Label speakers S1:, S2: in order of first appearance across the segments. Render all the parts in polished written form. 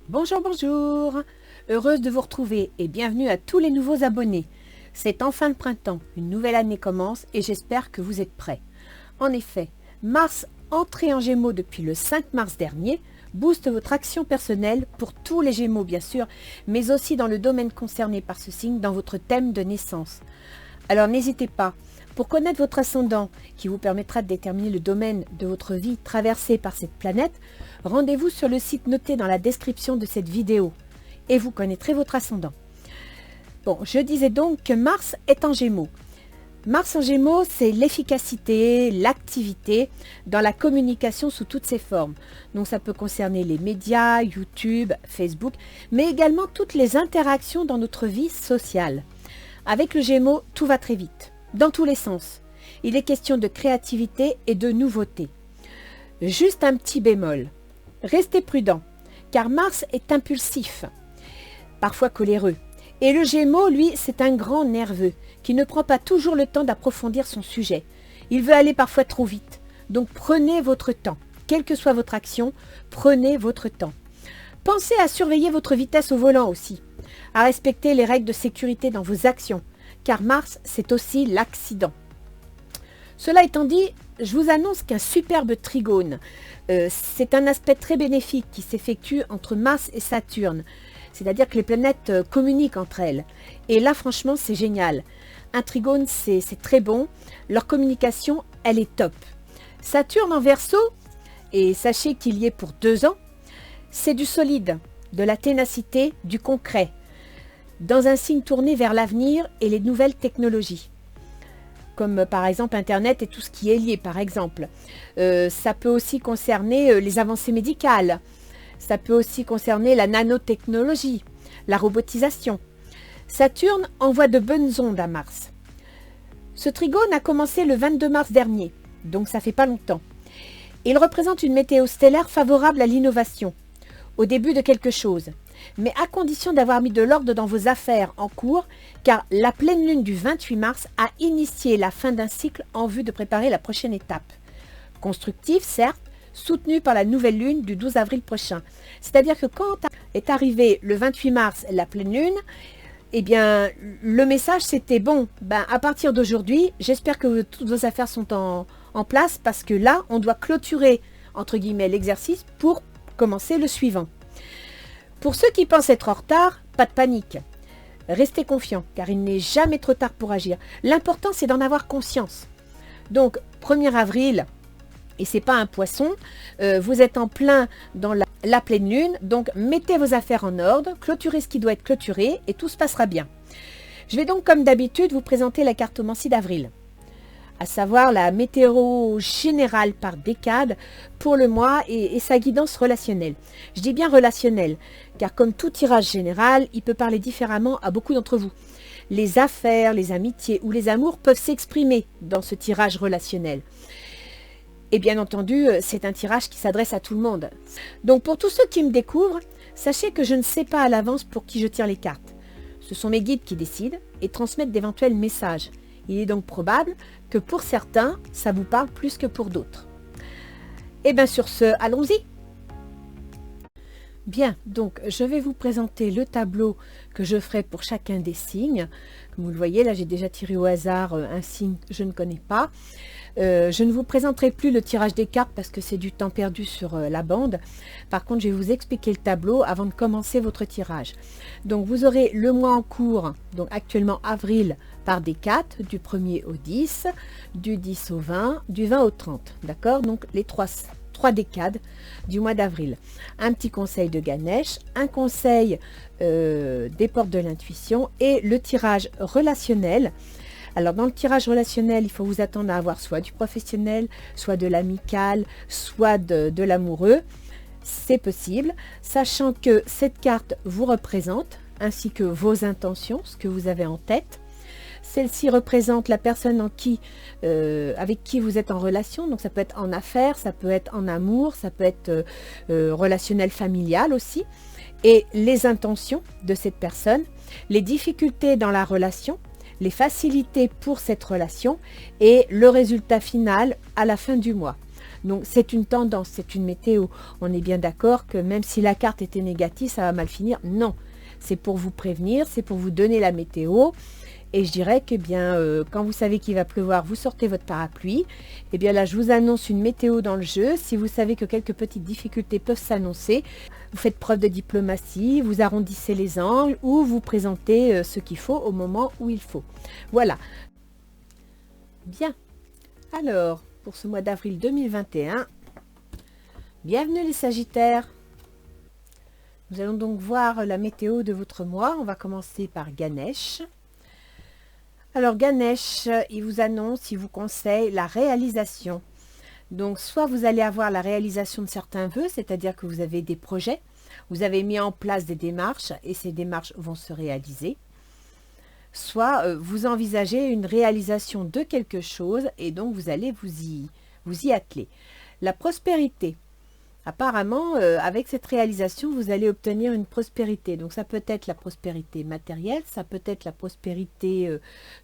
S1: Bonjour, bonjour. Heureuse de vous retrouver et bienvenue à tous les nouveaux abonnés. C'est enfin le printemps, une nouvelle année commence et j'espère que vous êtes prêts. En effet, Mars, entré en Gémeaux depuis le 5 mars dernier, booste votre action personnelle pour tous les Gémeaux bien sûr, mais aussi dans le domaine concerné par ce signe dans votre thème de naissance. Alors n'hésitez pas, pour connaître votre ascendant, qui vous permettra de déterminer le domaine de votre vie traversé par cette planète, rendez-vous sur le site noté dans la description de cette vidéo et vous connaîtrez votre ascendant. Bon, je disais donc que Mars est en Gémeaux. Mars en Gémeaux, c'est l'efficacité, l'activité dans la communication sous toutes ses formes. Donc ça peut concerner les médias, YouTube, Facebook, mais également toutes les interactions dans notre vie sociale. Avec le Gémeaux, tout va très vite, dans tous les sens. Il est question de créativité et de nouveauté. Juste un petit bémol. Restez prudent, car Mars est impulsif, parfois coléreux. Et le Gémeaux, lui, c'est un grand nerveux, qui ne prend pas toujours le temps d'approfondir son sujet. Il veut aller parfois trop vite. Donc prenez votre temps. Quelle que soit votre action, prenez votre temps. Pensez à surveiller votre vitesse au volant aussi, à respecter les règles de sécurité dans vos actions, car Mars, c'est aussi l'accident. Cela étant dit, je vous annonce qu'un superbe trigone, c'est un aspect très bénéfique qui s'effectue entre Mars et Saturne. C'est-à-dire que les planètes communiquent entre elles. Et là, franchement, c'est génial. Un trigone, c'est très bon. Leur communication, elle est top. Saturne en Verseau, et sachez qu'il y est pour 2 ans, c'est du solide, de la ténacité, du concret, dans un signe tourné vers l'avenir et les nouvelles technologies. Comme par exemple Internet et tout ce qui est lié, par exemple. Ça peut aussi concerner les avancées médicales. Ça peut aussi concerner la nanotechnologie, la robotisation. Saturne envoie de bonnes ondes à Mars. Ce trigone a commencé le 22 mars dernier, donc ça fait pas longtemps. Il représente une météo stellaire favorable à l'innovation, au début de quelque chose, mais à condition d'avoir mis de l'ordre dans vos affaires en cours, car la pleine lune du 28 mars a initié la fin d'un cycle en vue de préparer la prochaine étape. Constructive, certes, soutenue par la nouvelle lune du 12 avril prochain. C'est-à-dire que quand est arrivé le 28 mars la pleine lune, eh bien, le message c'était bon, à partir d'aujourd'hui, j'espère que toutes vos affaires sont en place parce que là, on doit clôturer, entre guillemets, l'exercice pour commencer le suivant. Pour ceux qui pensent être en retard, pas de panique. Restez confiants, car il n'est jamais trop tard pour agir. L'important, c'est d'en avoir conscience. Donc, 1er avril, et c'est pas un poisson, vous êtes en plein dans la pleine lune, donc mettez vos affaires en ordre, clôturez ce qui doit être clôturé et tout se passera bien. Je vais donc comme d'habitude vous présenter la cartomancie d'avril, à savoir la météo générale par décade pour le mois et sa guidance relationnelle. Je dis bien relationnelle, car comme tout tirage général, il peut parler différemment à beaucoup d'entre vous. Les affaires, les amitiés ou les amours peuvent s'exprimer dans ce tirage relationnel. Et bien entendu, c'est un tirage qui s'adresse à tout le monde. Donc pour tous ceux qui me découvrent, sachez que je ne sais pas à l'avance pour qui je tire les cartes. Ce sont mes guides qui décident et transmettent d'éventuels messages. Il est donc probable que pour certains, ça vous parle plus que pour d'autres. Et bien sur ce, allons-y. Bien, donc je vais vous présenter le tableau que je ferai pour chacun des signes. Comme vous le voyez, là j'ai déjà tiré au hasard un signe que je ne connais pas. Je ne vous présenterai plus le tirage des cartes parce que c'est du temps perdu sur la bande. Par contre, je vais vous expliquer le tableau avant de commencer votre tirage. Donc vous aurez le mois en cours, donc actuellement avril par décade, du 1er au 10, du 10 au 20, du 20 au 30. D'accord? Donc les trois décades du mois d'avril. Un petit conseil de Ganesh, un conseil des portes de l'intuition et le tirage relationnel. Alors dans le tirage relationnel, il faut vous attendre à avoir soit du professionnel, soit de l'amical, soit de l'amoureux. C'est possible, sachant que cette carte vous représente, ainsi que vos intentions, ce que vous avez en tête. Celle-ci représente la personne avec qui vous êtes en relation, donc ça peut être en affaires, ça peut être en amour, ça peut être relationnel familial aussi. Et les intentions de cette personne, les difficultés dans la relation, les facilités pour cette relation et le résultat final à la fin du mois. Donc c'est une tendance, c'est une météo. On est bien d'accord que même si la carte était négative, ça va mal finir. Non, c'est pour vous prévenir, c'est pour vous donner la météo. Et je dirais que bien, quand vous savez qu'il va pleuvoir, vous sortez votre parapluie. Et bien là, je vous annonce une météo dans le jeu. Si vous savez que quelques petites difficultés peuvent s'annoncer, vous faites preuve de diplomatie, vous arrondissez les angles ou vous présentez ce qu'il faut au moment où il faut. Voilà. Bien. Alors, pour ce mois d'avril 2021, bienvenue les Sagittaires. Nous allons donc voir la météo de votre mois. On va commencer par Ganesh. Alors Ganesh, il vous annonce, il vous conseille la réalisation. Donc soit vous allez avoir la réalisation de certains vœux, c'est-à-dire que vous avez des projets, vous avez mis en place des démarches et ces démarches vont se réaliser. Soit vous envisagez une réalisation de quelque chose et donc vous allez vous y atteler. La prospérité. Apparemment, avec cette réalisation, vous allez obtenir une prospérité. Donc, ça peut être la prospérité matérielle, ça peut être la prospérité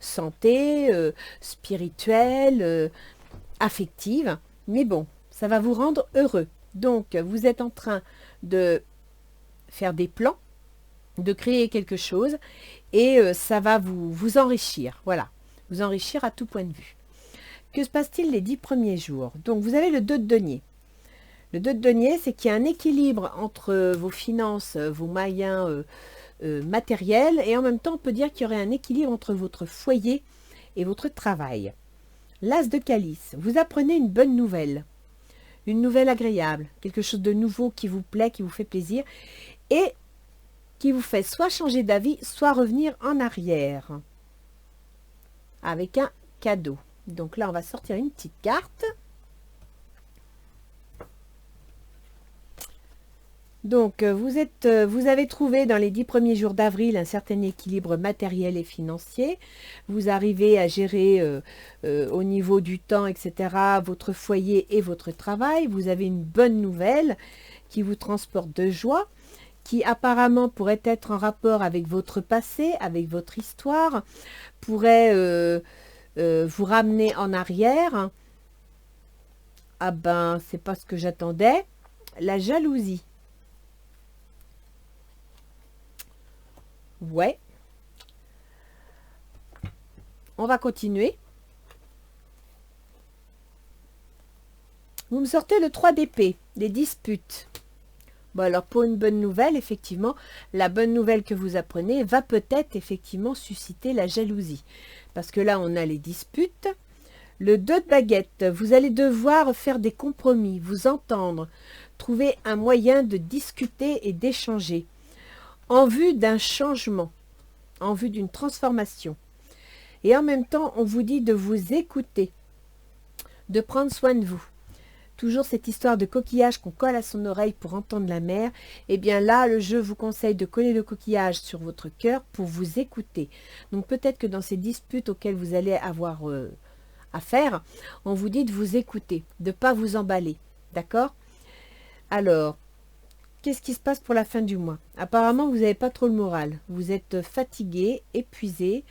S1: santé, spirituelle, affective. Mais bon, ça va vous rendre heureux. Donc, vous êtes en train de faire des plans, de créer quelque chose et ça va vous enrichir. Voilà, vous enrichir à tout point de vue. Que se passe-t-il les 10 premiers jours? Donc, vous avez le 2 de denier. Le 2 de denier, c'est qu'il y a un équilibre entre vos finances, vos moyens matériels, et en même temps, on peut dire qu'il y aurait un équilibre entre votre foyer et votre travail. L'As de calice, vous apprenez une nouvelle agréable, quelque chose de nouveau qui vous plaît, qui vous fait plaisir, et qui vous fait soit changer d'avis, soit revenir en arrière, avec un cadeau. Donc là, on va sortir une petite carte. Donc, vous avez trouvé dans les 10 premiers jours d'avril un certain équilibre matériel et financier. Vous arrivez à gérer au niveau du temps, etc., votre foyer et votre travail. Vous avez une bonne nouvelle qui vous transporte de joie, qui apparemment pourrait être en rapport avec votre passé, avec votre histoire, pourrait vous ramener en arrière. Ah ben, c'est pas ce que j'attendais. La jalousie. Ouais. On va continuer. Vous me sortez le 3 d'épée, les disputes. Bon, alors pour une bonne nouvelle, effectivement, la bonne nouvelle que vous apprenez va peut-être effectivement susciter la jalousie. Parce que là, on a les disputes. Le 2 de baguette, vous allez devoir faire des compromis, vous entendre, trouver un moyen de discuter et d'échanger en vue d'un changement, en vue d'une transformation. Et en même temps, on vous dit de vous écouter, de prendre soin de vous. Toujours cette histoire de coquillage qu'on colle à son oreille pour entendre la mer. Et bien là, le jeu vous conseille de coller le coquillage sur votre cœur pour vous écouter. Donc peut-être que dans ces disputes auxquelles vous allez avoir affaire, on vous dit de vous écouter, de ne pas vous emballer. D'accord? Alors, qu'est-ce qui se passe pour la fin du mois? Apparemment, vous n'avez pas trop le moral. Vous êtes fatigué, épuisé,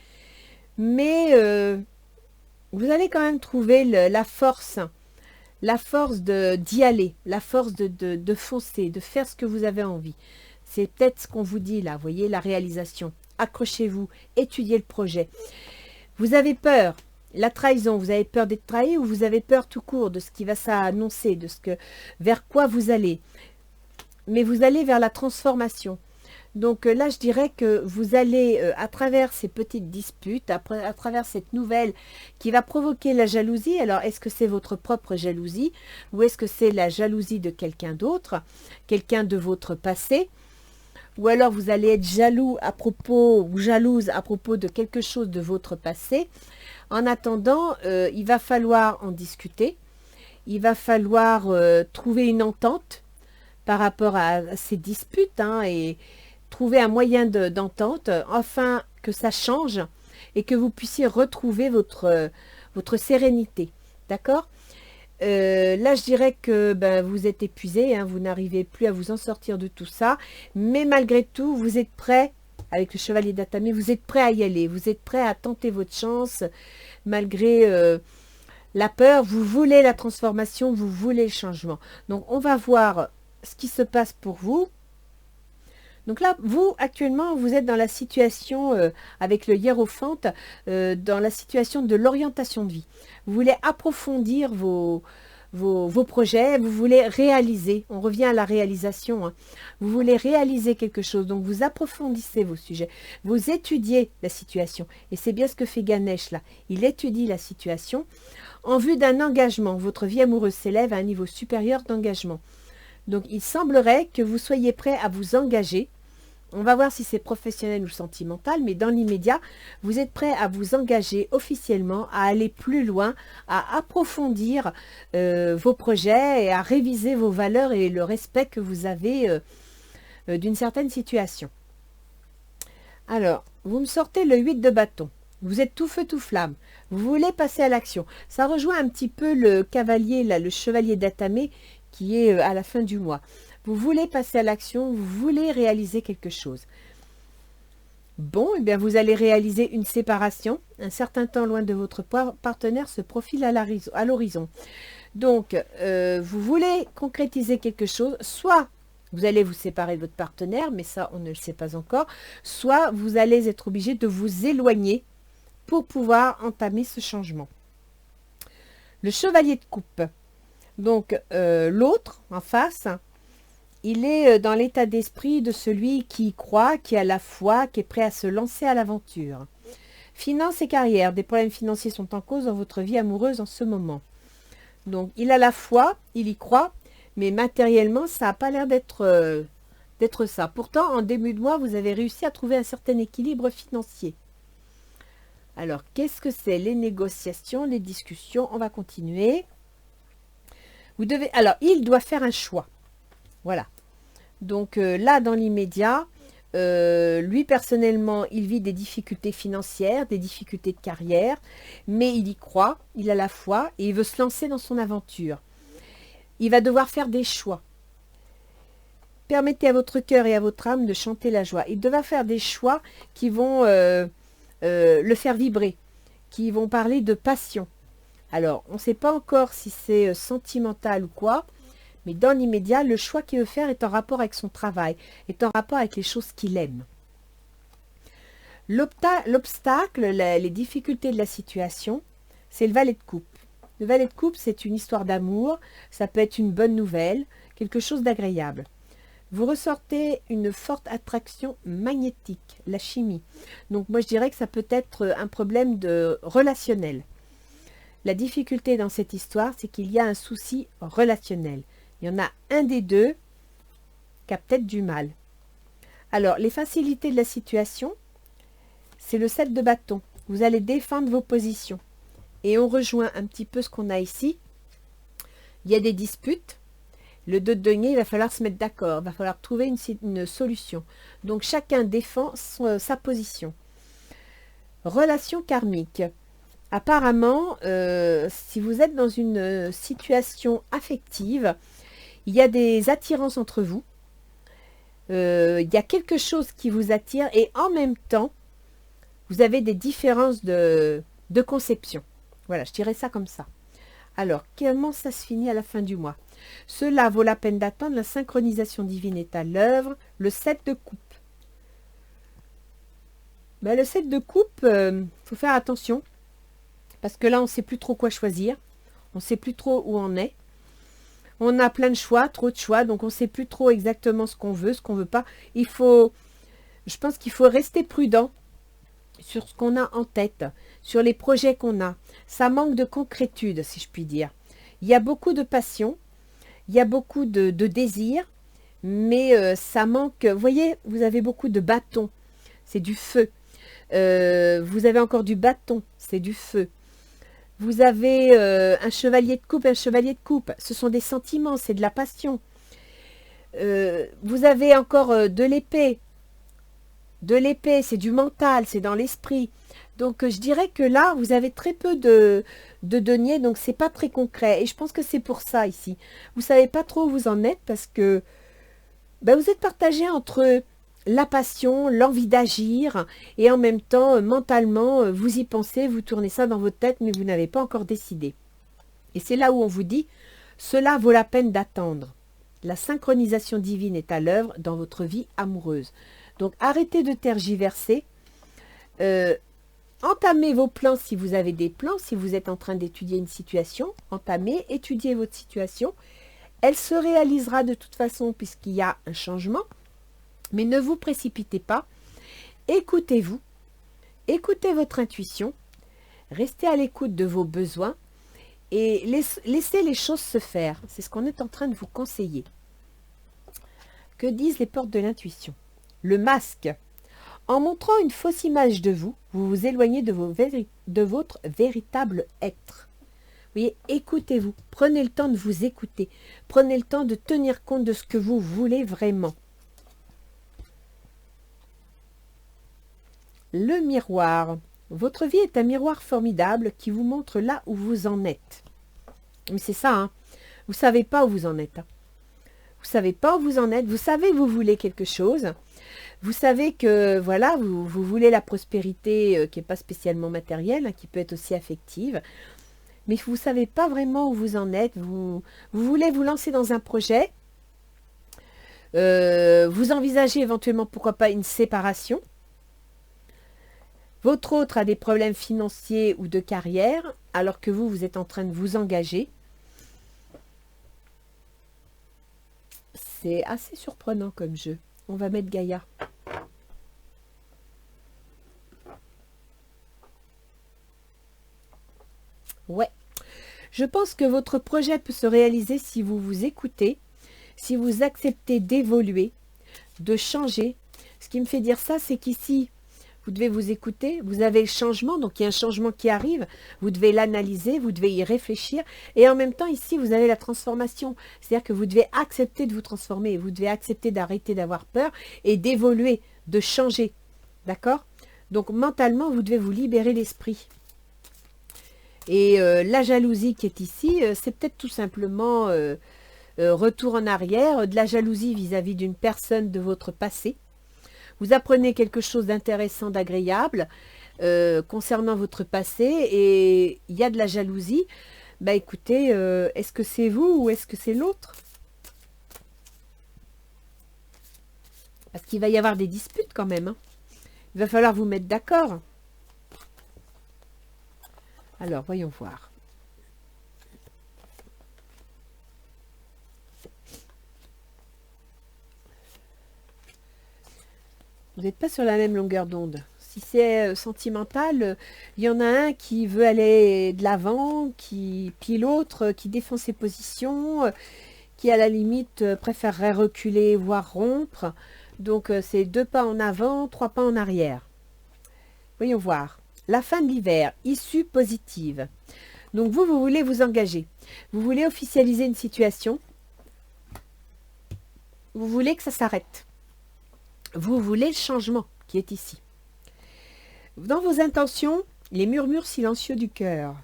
S1: mais vous allez quand même trouver la force d'y aller, la force de foncer, de faire ce que vous avez envie. C'est peut-être ce qu'on vous dit là, vous voyez, la réalisation. Accrochez-vous, étudiez le projet. Vous avez peur, la trahison, vous avez peur d'être trahi ou vous avez peur tout court de ce qui va s'annoncer, vers quoi vous allez. Mais vous allez vers la transformation. Donc là, je dirais que vous allez, à travers ces petites disputes, à travers cette nouvelle qui va provoquer la jalousie. Alors, est-ce que c'est votre propre jalousie ou est-ce que c'est la jalousie de quelqu'un d'autre, quelqu'un de votre passé? Ou alors, vous allez être jaloux à propos ou jalouse à propos de quelque chose de votre passé. En attendant, il va falloir en discuter. Il va falloir trouver une entente par rapport à ces disputes et trouver un moyen d'entente afin que ça change et que vous puissiez retrouver votre sérénité. D'accord? Là, je dirais que vous êtes épuisé, vous n'arrivez plus à vous en sortir de tout ça, mais malgré tout, vous êtes prêt, avec le chevalier d'Atamé, vous êtes prêt à y aller, vous êtes prêt à tenter votre chance, malgré La peur, vous voulez la transformation, vous voulez le changement. Donc, on va voir ce qui se passe pour vous. Donc là, vous, actuellement, vous êtes dans la situation, avec le hiérophante, dans la situation de l'orientation de vie. Vous voulez approfondir vos projets, vous voulez réaliser, on revient à la réalisation, hein. Vous voulez réaliser quelque chose, donc vous approfondissez vos sujets, vous étudiez la situation. Et c'est bien ce que fait Ganesh là, il étudie la situation en vue d'un engagement. Votre vie amoureuse s'élève à un niveau supérieur d'engagement. Donc il semblerait que vous soyez prêt à vous engager. On va voir si c'est professionnel ou sentimental, mais dans l'immédiat, vous êtes prêt à vous engager officiellement, à aller plus loin, à approfondir vos projets et à réviser vos valeurs et le respect que vous avez d'une certaine situation. Alors, vous me sortez le 8 de bâton. Vous êtes tout feu, tout flamme. Vous voulez passer à l'action. Ça rejoint un petit peu le cavalier, là, le chevalier d'Atamé, qui est à la fin du mois. Vous voulez passer à l'action, vous voulez réaliser quelque chose. Bon, eh bien vous allez réaliser une séparation. Un certain temps loin de votre partenaire se profile à l'horizon. Donc, vous voulez concrétiser quelque chose, soit vous allez vous séparer de votre partenaire, mais ça, on ne le sait pas encore, soit vous allez être obligé de vous éloigner pour pouvoir entamer ce changement. Le chevalier de coupe. Donc, l'autre, en face, il est dans l'état d'esprit de celui qui y croit, qui a la foi, qui est prêt à se lancer à l'aventure. Finances et carrière. Des problèmes financiers sont en cause dans votre vie amoureuse en ce moment. Donc, il a la foi, il y croit, mais matériellement, ça n'a pas l'air d'être ça. Pourtant, en début de mois, vous avez réussi à trouver un certain équilibre financier. Alors, qu'est-ce que c'est? Les négociations, les discussions, on va continuer. Alors, il doit faire un choix. Voilà. Donc là, dans l'immédiat, lui, personnellement, il vit des difficultés financières, des difficultés de carrière, mais il y croit, il a la foi et il veut se lancer dans son aventure. Il va devoir faire des choix. Permettez à votre cœur et à votre âme de chanter la joie. Il devra faire des choix qui vont le faire vibrer, qui vont parler de passion. Alors, on ne sait pas encore si c'est sentimental ou quoi, mais dans l'immédiat, le choix qu'il veut faire est en rapport avec son travail, est en rapport avec les choses qu'il aime. L'obstacle, les difficultés de la situation, c'est le valet de coupe. Le valet de coupe, c'est une histoire d'amour, ça peut être une bonne nouvelle, quelque chose d'agréable. Vous ressortez une forte attraction magnétique, la chimie. Donc moi je dirais que ça peut être un problème relationnel. La difficulté dans cette histoire, c'est qu'il y a un souci relationnel. Il y en a un des deux qui a peut-être du mal. Alors, les facilités de la situation, c'est le 7 de bâton. Vous allez défendre vos positions. Et on rejoint un petit peu ce qu'on a ici. Il y a des disputes. Le 2 de denier, il va falloir se mettre d'accord. Il va falloir trouver une solution. Donc, chacun défend sa position. Relation karmique. Apparemment, si vous êtes dans une situation affective, il y a des attirances entre vous. Il y a quelque chose qui vous attire et en même temps, vous avez des différences de conception. Voilà, je dirais ça comme ça. Alors, comment ça se finit à la fin du mois? Cela vaut la peine d'attendre. La synchronisation divine est à l'œuvre. Le 7 de coupe. Ben, le 7 de coupe, faut faire attention. Parce que là, on ne sait plus trop quoi choisir. On ne sait plus trop où on est. On a plein de choix, trop de choix, donc on ne sait plus trop exactement ce qu'on veut, ce qu'on ne veut pas. Je pense qu'il faut rester prudent sur ce qu'on a en tête, sur les projets qu'on a. Ça manque de concrétude, si je puis dire. Il y a beaucoup de passion, il y a beaucoup de désir, mais ça manque. Vous voyez, vous avez beaucoup de bâtons, c'est du feu. Vous avez encore du bâton, c'est du feu. Vous avez un chevalier de coupe, ce sont des sentiments, c'est de la passion. Vous avez encore de l'épée. De l'épée, c'est du mental, c'est dans l'esprit. Donc je dirais que là, vous avez très peu de deniers, donc c'est pas très concret. Et je pense que c'est pour ça ici. Vous savez pas trop où vous en êtes parce que vous êtes partagé entre la passion, l'envie d'agir, et en même temps, mentalement, vous y pensez, vous tournez ça dans votre tête, mais vous n'avez pas encore décidé. Et c'est là où on vous dit, cela vaut la peine d'attendre. La synchronisation divine est à l'œuvre dans votre vie amoureuse. Donc arrêtez de tergiverser. Entamez vos plans si vous avez des plans. Si vous êtes en train d'étudier une situation, entamez, étudiez votre situation. Elle se réalisera de toute façon puisqu'il y a un changement. Mais ne vous précipitez pas. Écoutez-vous. Écoutez votre intuition. Restez à l'écoute de vos besoins. Et laissez les choses se faire. C'est ce qu'on est en train de vous conseiller. Que disent les portes de l'intuition? Le masque. En montrant une fausse image de vous, vous vous éloignez de votre véritable être. Vous voyez, écoutez-vous. Prenez le temps de vous écouter. Prenez le temps de tenir compte de ce que vous voulez vraiment. Le miroir. Votre vie est un miroir formidable qui vous montre là où vous en êtes. Mais c'est ça, hein. Vous ne savez pas où vous en êtes. Hein. Vous ne savez pas où vous en êtes. Vous savez que vous voulez quelque chose. Vous savez que, voilà, vous voulez la prospérité qui n'est pas spécialement matérielle, hein, qui peut être aussi affective. Mais vous ne savez pas vraiment où vous en êtes. Vous voulez vous lancer dans un projet. Vous envisagez éventuellement, pourquoi pas, une séparation. Votre autre a des problèmes financiers ou de carrière, alors que vous êtes en train de vous engager. C'est assez surprenant comme jeu. On va mettre Gaïa. Ouais. Je pense que votre projet peut se réaliser si vous vous écoutez, si vous acceptez d'évoluer, de changer. Ce qui me fait dire ça, c'est qu'ici, vous devez vous écouter, vous avez le changement, donc il y a un changement qui arrive, vous devez l'analyser, vous devez y réfléchir, et en même temps ici vous avez la transformation, c'est-à-dire que vous devez accepter de vous transformer, vous devez accepter d'arrêter d'avoir peur et d'évoluer, de changer, d'accord? Donc mentalement vous devez vous libérer l'esprit. Et la jalousie qui est ici, c'est peut-être tout simplement retour en arrière, de la jalousie vis-à-vis d'une personne de votre passé. Vous apprenez quelque chose d'intéressant, d'agréable concernant votre passé et il y a de la jalousie. Bah écoutez, est-ce que c'est vous ou est-ce que c'est l'autre? Parce qu'il va y avoir des disputes quand même. Hein. Il va falloir vous mettre d'accord. Alors, voyons voir. Vous n'êtes pas sur la même longueur d'onde. Si c'est sentimental, il y en a un qui veut aller de l'avant, puis l'autre qui défend ses positions, qui à la limite préférerait reculer, voire rompre. Donc c'est 2 pas en avant, 3 pas en arrière. Voyons voir. La fin de l'hiver, issue positive. Donc vous voulez vous engager. Vous voulez officialiser une situation. Vous voulez que ça s'arrête. Vous voulez le changement qui est ici. Dans vos intentions, les murmures silencieux du cœur.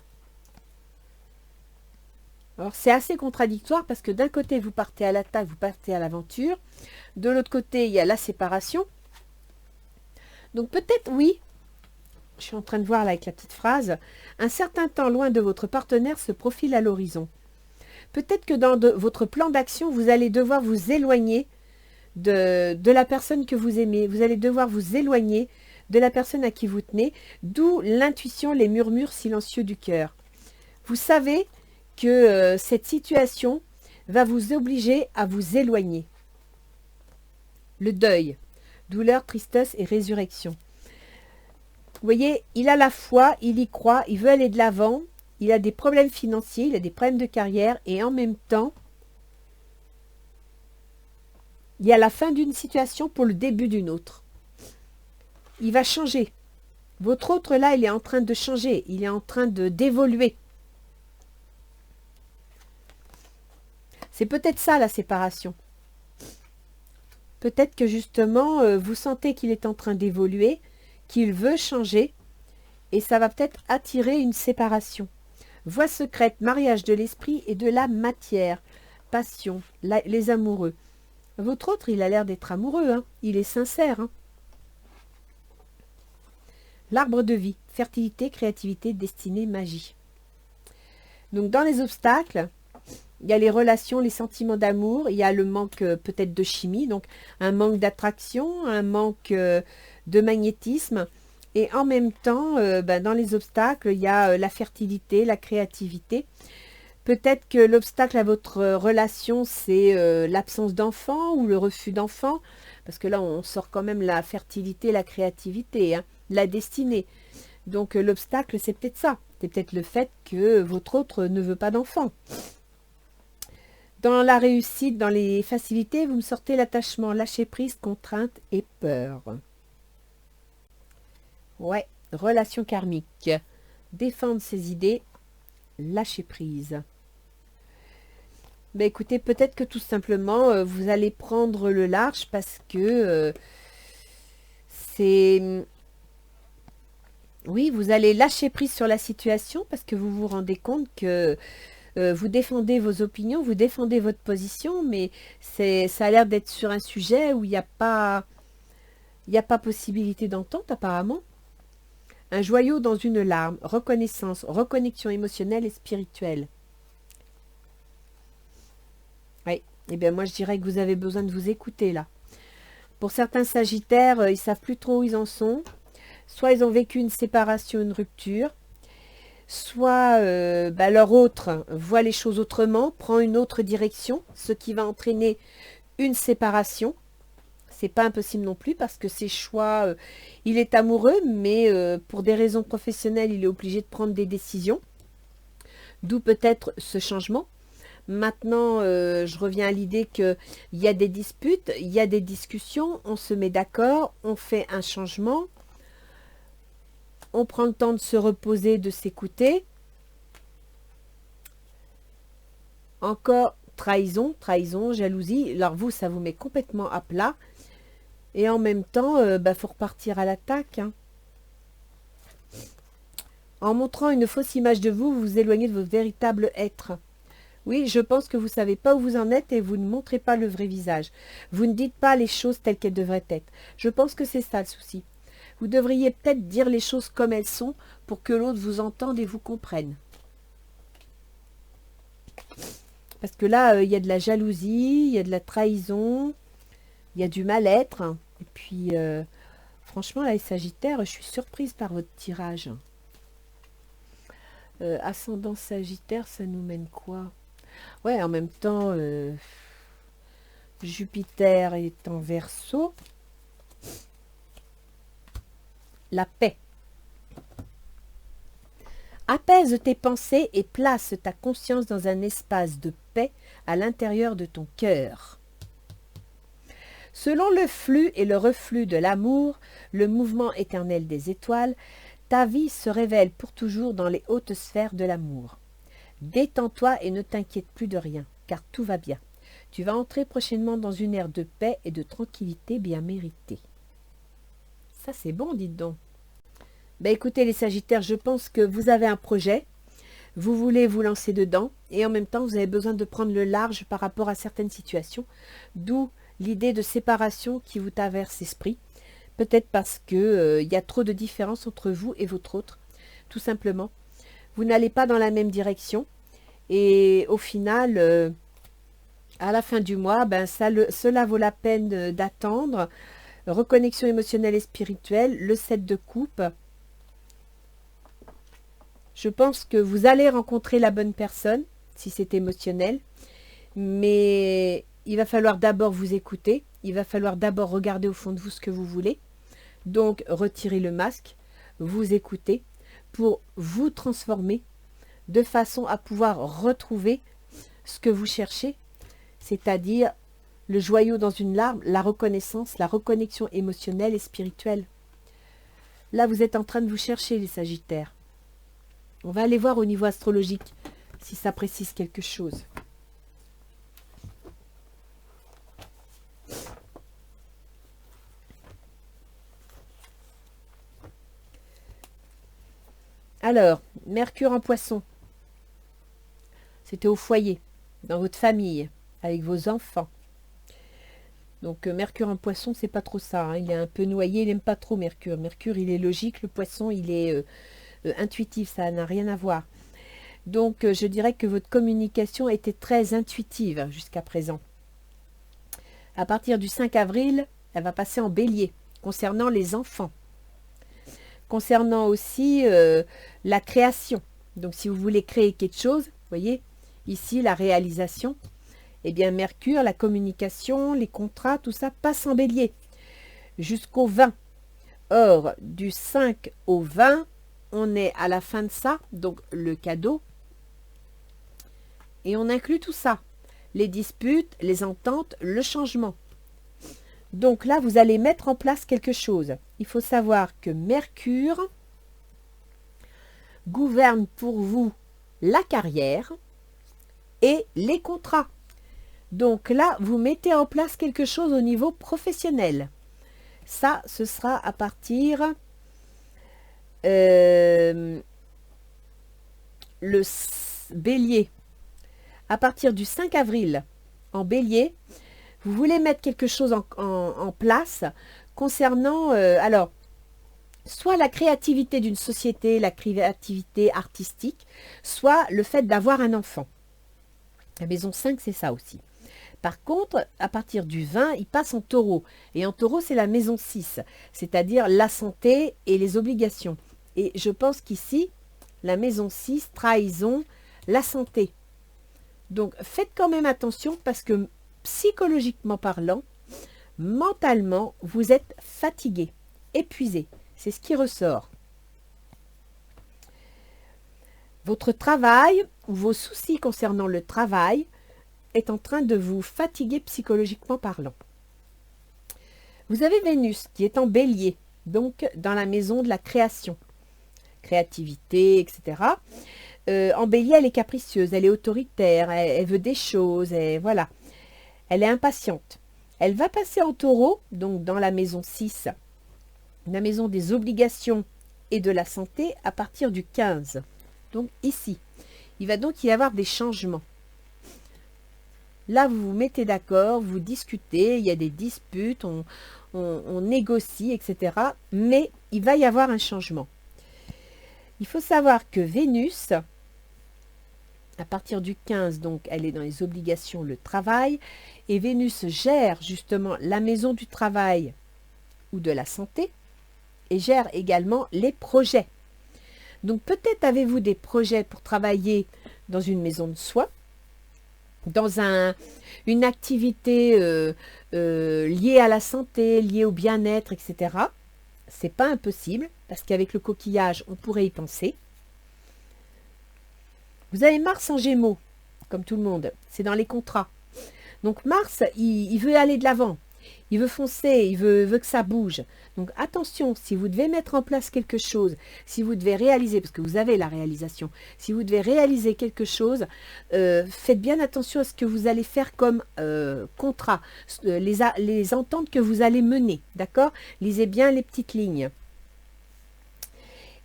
S1: Alors c'est assez contradictoire parce que d'un côté vous partez à l'attaque, vous partez à l'aventure. De l'autre côté, il y a la séparation. Donc peut-être oui, je suis en train de voir là avec la petite phrase, un certain temps loin de votre partenaire se profile à l'horizon. Peut-être que dans votre plan d'action, vous allez devoir vous éloigner de la personne que vous aimez. Vous allez devoir vous éloigner de la personne à qui vous tenez, d'où l'intuition, les murmures silencieux du cœur. Vous savez que cette situation va vous obliger à vous éloigner. Le deuil, douleur, tristesse et résurrection. Vous voyez, il a la foi, il y croit, il veut aller de l'avant, il a des problèmes financiers, il a des problèmes de carrière et en même temps, il y a la fin d'une situation pour le début d'une autre. Il va changer. Votre autre là, il est en train de changer, il est en train d'évoluer. C'est peut-être ça la séparation. Peut-être que justement, vous sentez qu'il est en train d'évoluer, qu'il veut changer, et ça va peut-être attirer une séparation. Voie secrète, mariage de l'esprit et de la matière, passion, les amoureux. Votre autre, il a l'air d'être amoureux, hein. Il est sincère. Hein. L'arbre de vie, fertilité, créativité, destinée, magie. Donc dans les obstacles, il y a les relations, les sentiments d'amour, il y a le manque peut-être de chimie, donc un manque d'attraction, un manque de magnétisme. Et en même temps, dans les obstacles, il y a la fertilité, la créativité. Peut-être que l'obstacle à votre relation, c'est l'absence d'enfant ou le refus d'enfant. Parce que là, on sort quand même la fertilité, la créativité, hein, la destinée. Donc l'obstacle, c'est peut-être ça. C'est peut-être le fait que votre autre ne veut pas d'enfant. Dans la réussite, dans les facilités, vous me sortez l'attachement, lâcher prise, contrainte et peur. Ouais, relation karmique. Défendre ses idées, lâcher prise. Ben écoutez, peut-être que tout simplement, vous allez prendre le large parce que c'est... Oui, vous allez lâcher prise sur la situation parce que vous vous rendez compte que vous défendez vos opinions, vous défendez votre position, mais ça a l'air d'être sur un sujet où il n'y a pas possibilité d'entente apparemment. Un joyau dans une larme, reconnaissance, reconnexion émotionnelle et spirituelle. Oui, eh bien moi je dirais que vous avez besoin de vous écouter là. Pour certains sagittaires, ils ne savent plus trop où ils en sont. Soit ils ont vécu une séparation, une rupture, soit leur autre voit les choses autrement, prend une autre direction, ce qui va entraîner une séparation. C'est pas impossible non plus parce que ses choix, il est amoureux, mais pour des raisons professionnelles, il est obligé de prendre des décisions. D'où peut-être ce changement. Maintenant, je reviens à l'idée qu'il y a des disputes, il y a des discussions, on se met d'accord, on fait un changement, on prend le temps de se reposer, de s'écouter. Encore trahison, jalousie. Alors vous, ça vous met complètement à plat. Et en même temps, faut repartir à l'attaque. Hein. En montrant une fausse image de vous, vous vous éloignez de votre véritable être. Oui, je pense que vous ne savez pas où vous en êtes et vous ne montrez pas le vrai visage. Vous ne dites pas les choses telles qu'elles devraient être. Je pense que c'est ça le souci. Vous devriez peut-être dire les choses comme elles sont pour que l'autre vous entende et vous comprenne. Parce que là, il y a de la jalousie, il y a de la trahison, il y a du mal-être. Et puis, franchement, là, les Sagittaires, je suis surprise par votre tirage. Ascendant Sagittaire, ça nous mène quoi? Ouais, en même temps, Jupiter est en Verseau. La paix. Apaise tes pensées et place ta conscience dans un espace de paix à l'intérieur de ton cœur. Selon le flux et le reflux de l'amour, le mouvement éternel des étoiles, ta vie se révèle pour toujours dans les hautes sphères de l'amour. Détends-toi et ne t'inquiète plus de rien, car tout va bien. Tu vas entrer prochainement dans une ère de paix et de tranquillité bien méritée. Ça, c'est bon, dites donc. Ben écoutez les Sagittaires, je pense que vous avez un projet, vous voulez vous lancer dedans, et en même temps, vous avez besoin de prendre le large par rapport à certaines situations, d'où l'idée de séparation qui vous traverse l'esprit. Peut-être parce que y a trop de différence entre vous et votre autre, tout simplement. Vous n'allez pas dans la même direction, et au final, à la fin du mois, cela vaut la peine d'attendre. Reconnexion émotionnelle et spirituelle, le 7 de coupe. Je pense que vous allez rencontrer la bonne personne, si c'est émotionnel, mais il va falloir d'abord vous écouter, il va falloir d'abord regarder au fond de vous ce que vous voulez, donc retirez le masque, vous écoutez, pour vous transformer, de façon à pouvoir retrouver ce que vous cherchez, c'est-à-dire le joyau dans une larme, la reconnaissance, la reconnexion émotionnelle et spirituelle. Là, vous êtes en train de vous chercher, les Sagittaires. On va aller voir au niveau astrologique, si ça précise quelque chose. Alors, Mercure en Poisson. C'était au foyer, dans votre famille, avec vos enfants. Donc Mercure en Poisson, c'est pas trop ça. Hein. Il est un peu noyé, il n'aime pas trop Mercure. Mercure, il est logique, le Poisson, il est intuitif, ça n'a rien à voir. Donc, je dirais que votre communication était très intuitive jusqu'à présent. À partir du 5 avril, elle va passer en bélier, concernant les enfants. Concernant aussi la création. Donc, si vous voulez créer quelque chose, vous voyez, ici, la réalisation, eh bien, Mercure, la communication, les contrats, tout ça passe en bélier jusqu'au 20. Or, du 5 au 20, on est à la fin de ça, donc le cadeau. Et on inclut tout ça, les disputes, les ententes, le changement. Donc là, vous allez mettre en place quelque chose. Il faut savoir que Mercure gouverne pour vous la carrière et les contrats. Donc là, vous mettez en place quelque chose au niveau professionnel. Ça, ce sera à partir le bélier. À partir du 5 avril, en bélier, vous voulez mettre quelque chose en place concernant, alors, soit la créativité d'une société, la créativité artistique, soit le fait d'avoir un enfant. La maison 5, c'est ça aussi. Par contre, à partir du 20, il passe en taureau. Et en taureau, c'est la maison 6, c'est-à-dire la santé et les obligations. Et je pense qu'ici, la maison 6, trahison, la santé. Donc, faites quand même attention parce que psychologiquement parlant, mentalement, vous êtes fatigué, épuisé. C'est ce qui ressort. Votre travail ou vos soucis concernant le travail est en train de vous fatiguer psychologiquement parlant. Vous avez Vénus qui est en bélier, donc dans la maison de la création, créativité, etc. En bélier, elle est capricieuse, elle est autoritaire, elle veut des choses, voilà. Elle est impatiente. Elle va passer en taureau, donc dans la maison 6, la maison des obligations et de la santé à partir du 15. Donc ici, il va donc y avoir des changements. Là, vous vous mettez d'accord, vous discutez, il y a des disputes, on négocie, etc. Mais il va y avoir un changement. Il faut savoir que Vénus, à partir du 15, donc elle est dans les obligations, le travail, et Vénus gère justement la maison du travail ou de la santé, et gère également les projets. Donc peut-être avez-vous des projets pour travailler dans une maison de soins, dans une activité liée à la santé, liée au bien-être, etc. C'est pas impossible, parce qu'avec le coquillage, on pourrait y penser. Vous avez Mars en Gémeaux, comme tout le monde, c'est dans les contrats. Donc Mars, il veut aller de l'avant, il veut foncer, il veut que ça bouge. Donc attention, si vous devez mettre en place quelque chose, si vous devez réaliser, parce que vous avez la réalisation, si vous devez réaliser quelque chose, faites bien attention à ce que vous allez faire comme contrat, les ententes que vous allez mener, d'accord? Lisez bien les petites lignes.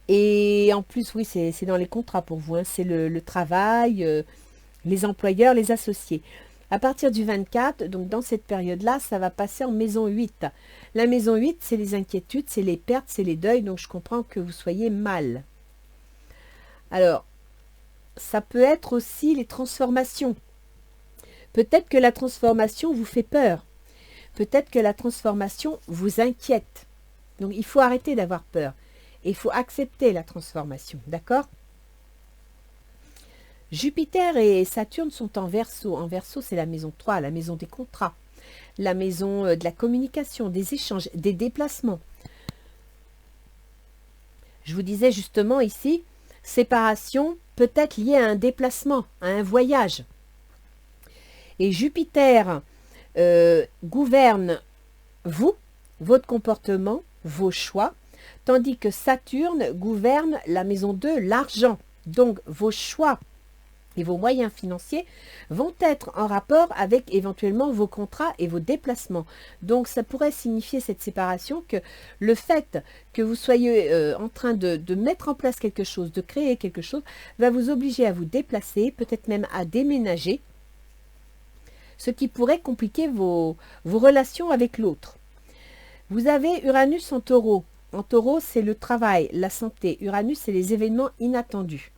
S1: Et en plus, oui, c'est dans les contrats pour vous, hein, c'est le travail, les employeurs, les associés. À partir du 24, donc dans cette période-là, ça va passer en maison 8. La maison 8, c'est les inquiétudes, c'est les pertes, c'est les deuils, donc je comprends que vous soyez mal. Alors, ça peut être aussi les transformations. Peut-être que la transformation vous fait peur. Peut-être que la transformation vous inquiète. Donc, il faut arrêter d'avoir peur. Et il faut accepter la transformation, d'accord ? Jupiter et Saturne sont en Verseau. En Verseau, c'est la maison 3, la maison des contrats, la maison de la communication, des échanges, des déplacements. Je vous disais justement ici, séparation peut-être liée à un déplacement, à un voyage. Et Jupiter gouverne vous, votre comportement, vos choix, tandis que Saturne gouverne la maison 2, l'argent. Donc vos choix et vos moyens financiers vont être en rapport avec éventuellement vos contrats et vos déplacements. Donc ça pourrait signifier cette séparation que le fait que vous soyez en train de mettre en place quelque chose, de créer quelque chose, va vous obliger à vous déplacer, peut-être même à déménager, ce qui pourrait compliquer vos relations avec l'autre. Vous avez Uranus en taureau. En taureau, c'est le travail, la santé. Uranus, c'est les événements inattendus.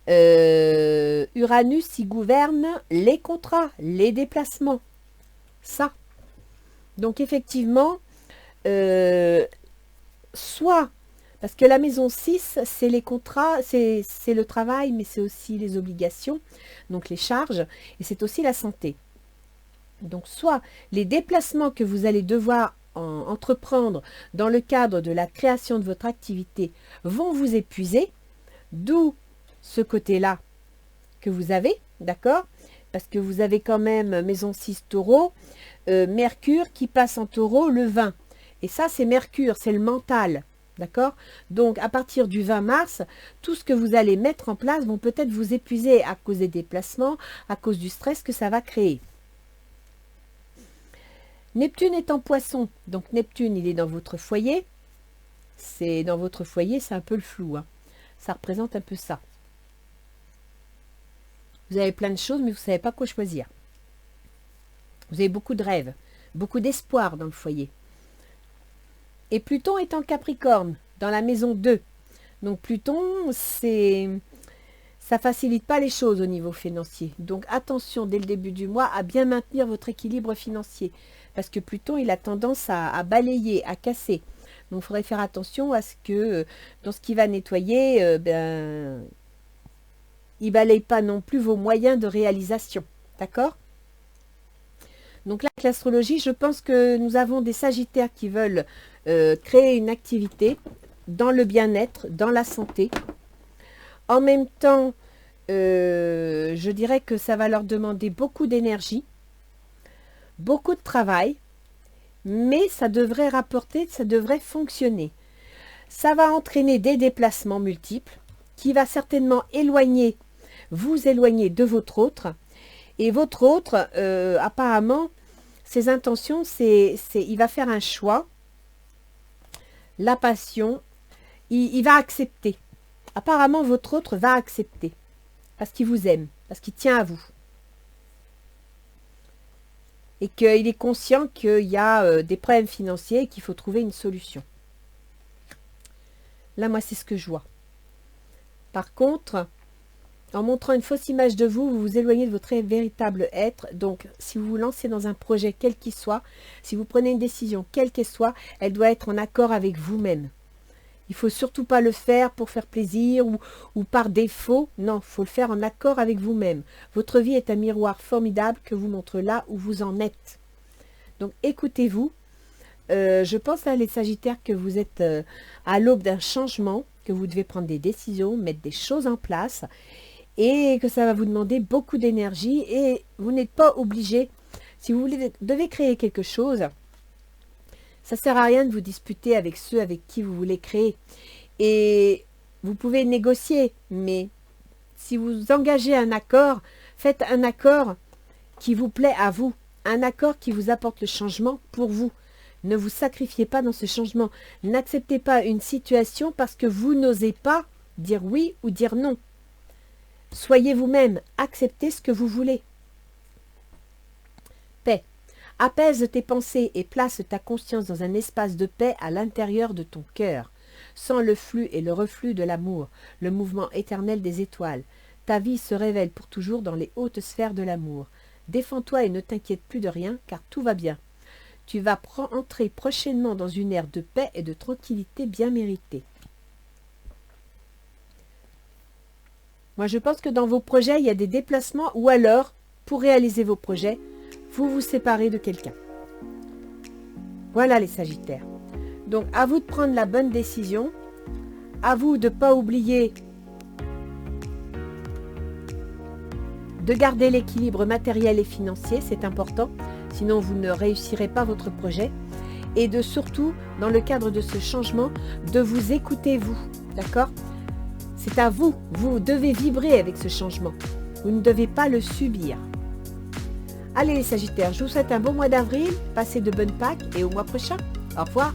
S1: Uranus y gouverne les contrats, les déplacements. Ça. Donc effectivement, soit, parce que la maison 6, c'est les contrats, c'est le travail, mais c'est aussi les obligations, donc les charges, et c'est aussi la santé. Donc soit les déplacements que vous allez devoir entreprendre dans le cadre de la création de votre activité vont vous épuiser, d'où ce côté-là que vous avez, d'accord? Parce que vous avez quand même maison 6 taureau, Mercure qui passe en taureau le 20. Et ça, c'est Mercure, c'est le mental, d'accord? Donc, à partir du 20 mars, tout ce que vous allez mettre en place vont peut-être vous épuiser à cause des déplacements, à cause du stress que ça va créer. Neptune est en poisson, donc Neptune, il est dans votre foyer. C'est dans votre foyer, c'est un peu le flou, hein. Ça représente un peu ça. Vous avez plein de choses, mais vous ne savez pas quoi choisir. Vous avez beaucoup de rêves, beaucoup d'espoir dans le foyer. Et Pluton est en Capricorne, dans la maison 2. Donc Pluton, ça facilite pas les choses au niveau financier. Donc attention dès le début du mois à bien maintenir votre équilibre financier. Parce que Pluton, il a tendance à balayer, à casser. Donc il faudrait faire attention à ce que dans ce qui va nettoyer, il ne balaye pas non plus vos moyens de réalisation. D'accord? Donc là, avec l'astrologie, je pense que nous avons des sagittaires qui veulent créer une activité dans le bien-être, dans la santé. En même temps, je dirais que ça va leur demander beaucoup d'énergie, beaucoup de travail, mais ça devrait rapporter, ça devrait fonctionner. Ça va entraîner des déplacements multiples qui va certainement vous éloigner de votre autre. Et votre autre, apparemment, ses intentions, il va faire un choix. La passion, il va accepter. Apparemment, votre autre va accepter. Parce qu'il vous aime, parce qu'il tient à vous. Et qu'il est conscient qu'il y a des problèmes financiers et qu'il faut trouver une solution. Là, moi, c'est ce que je vois. Par contre, en montrant une fausse image de vous, vous vous éloignez de votre véritable être. Donc, si vous vous lancez dans un projet quel qu'il soit, si vous prenez une décision quelle qu'elle soit, elle doit être en accord avec vous-même. Il ne faut surtout pas le faire pour faire plaisir ou par défaut. Non, il faut le faire en accord avec vous-même. Votre vie est un miroir formidable que vous montre là où vous en êtes. Donc, écoutez-vous. Je pense à les Sagittaires que vous êtes à l'aube d'un changement, que vous devez prendre des décisions, mettre des choses en place et que ça va vous demander beaucoup d'énergie et vous n'êtes pas obligé. Si vous devez créer quelque chose, ça ne sert à rien de vous disputer avec ceux avec qui vous voulez créer. Et vous pouvez négocier, mais si vous engagez un accord, faites un accord qui vous plaît à vous, un accord qui vous apporte le changement pour vous. Ne vous sacrifiez pas dans ce changement. N'acceptez pas une situation parce que vous n'osez pas dire oui ou dire non. Soyez vous-même, acceptez ce que vous voulez. Paix. Apaise tes pensées et place ta conscience dans un espace de paix à l'intérieur de ton cœur. Sens le flux et le reflux de l'amour, le mouvement éternel des étoiles. Ta vie se révèle pour toujours dans les hautes sphères de l'amour. Défends-toi et ne t'inquiète plus de rien, car tout va bien. Tu vas entrer prochainement dans une ère de paix et de tranquillité bien méritée. Moi, je pense que dans vos projets, il y a des déplacements ou alors, pour réaliser vos projets, vous vous séparez de quelqu'un. Voilà les Sagittaires. Donc, à vous de prendre la bonne décision. À vous de ne pas oublier de garder l'équilibre matériel et financier, c'est important. Sinon, vous ne réussirez pas votre projet. Et de surtout, dans le cadre de ce changement, de vous écouter vous. D'accord ? C'est à vous. Vous devez vibrer avec ce changement. Vous ne devez pas le subir. Allez les Sagittaires, je vous souhaite un bon mois d'avril. Passez de bonnes Pâques et au mois prochain. Au revoir.